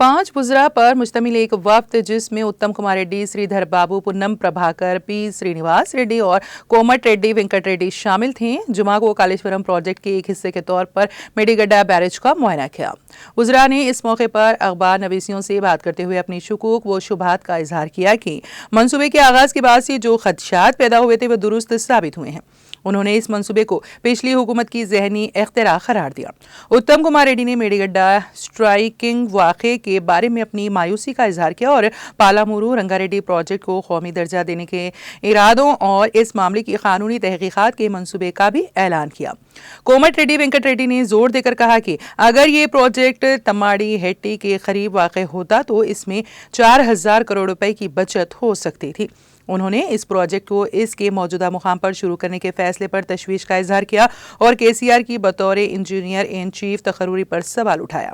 5 وزراء پر مشتمل ایک وفد جس میں اتم کمار ریڈی، سری دھر بابو، پونم پربھاکر، پی سرینیواس ریڈی اور کومٹ ریڈی وینکٹ ریڈی شامل تھے، جمعہ کو کالیشورم پروجیکٹ کے ایک حصے کے طور پر میڈیگڈا بیرج کا معائنہ کیا۔ وزراء نے اس موقع پر اخبار نویسیوں سے بات کرتے ہوئے اپنی شکوک و شبہات کا اظہار کیا کہ منصوبے کے آغاز کے بعد سے جو خدشات پیدا ہوئے تھے وہ درست ثابت ہوئے ہیں۔ انہوں نے اس منصوبے کو پچھلی حکومت کی ذہنی اختراع قرار دیا۔ اتم کمار ریڈی نے میڈیگڈا اسٹرائکنگ واقعے کے بارے میں اپنی مایوسی کا اظہار کیا اور پالامورو رنگا ریڈی پروجیکٹ کو قومی درجہ دینے کے ارادوں اور اس معاملے کی قانونی تحقیقات کے منصوبے کا بھی اعلان کیا۔ کومٹ ریڈی وینکٹ ریڈی نے زور دے کر کہا کہ اگر یہ پروجیکٹ تماڑی ہیٹی کے قریب واقع ہوتا تو اس میں 4000 کروڑ روپے کی بچت ہو سکتی تھی۔ انہوں نے اس پروجیکٹ کو اس کے موجودہ مقام پر شروع کرنے کے فیصلے پر تشویش کا اظہار کیا اور کے سی آر کی بطور انجینئر ان چیف تقرری پر سوال اٹھایا۔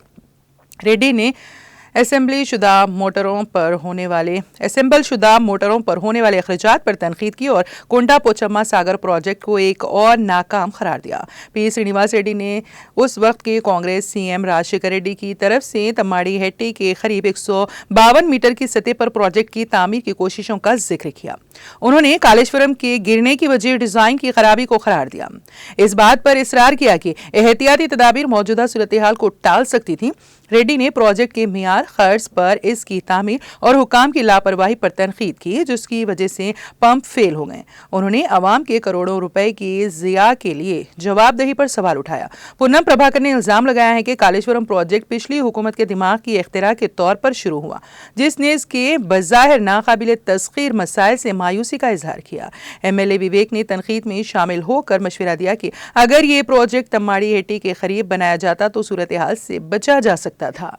ریڈی نے اسمبل شدہ موٹروں پر ہونے والے اخراجات پر تنقید کی اور کونڈا پوچما ساگر پروجیکٹ کو ایک اور ناکام قرار دیا۔ پی سرینیواس ریڈی نے اس وقت کے کانگریس سی ایم راجشیکھر ریڈی کی طرف سے تماڑی ہیٹی کے قریب 152 میٹر کی سطح پر پروجیکٹ کی تعمیر کی کوششوں کا ذکر کیا۔ انہوں نے کالیشورم کے گرنے کی وجہ ڈیزائن کی خرابی کو قرار دیا۔ اس بات پر اصرار کیا کہ احتیاطی تدابیر موجودہ صورتحال کو ٹال سکتی تھیں۔ ریڈی نے پروجیکٹ کے معیار، خرچ پر اس کی تعمیر اور حکام کی لاپرواہی پر تنقید کی جس کی وجہ سے پمپ فیل ہو گئے۔ انہوں نے عوام کے کروڑوں روپے کی ضیاع کے لیے جواب دہی پر سوال اٹھایا۔ پونم پربھاکر نے الزام لگایا ہے کہ کالیشورم پروجیکٹ پچھلی حکومت کے دماغ کی اختراع کے طور پر شروع ہوا جس نے اس کے بظاہر ناقابل تسخیر مسائل سے مایوسی کا اظہار کیا۔ ایم ایل اے وویک نے تنقید میں شامل ہو کر مشورہ دیا کہ اگر یہ پروجیکٹ تماڑی ہیٹی کے قریب بنایا جاتا تو صورتحال سے بچا جا سکتا تھا۔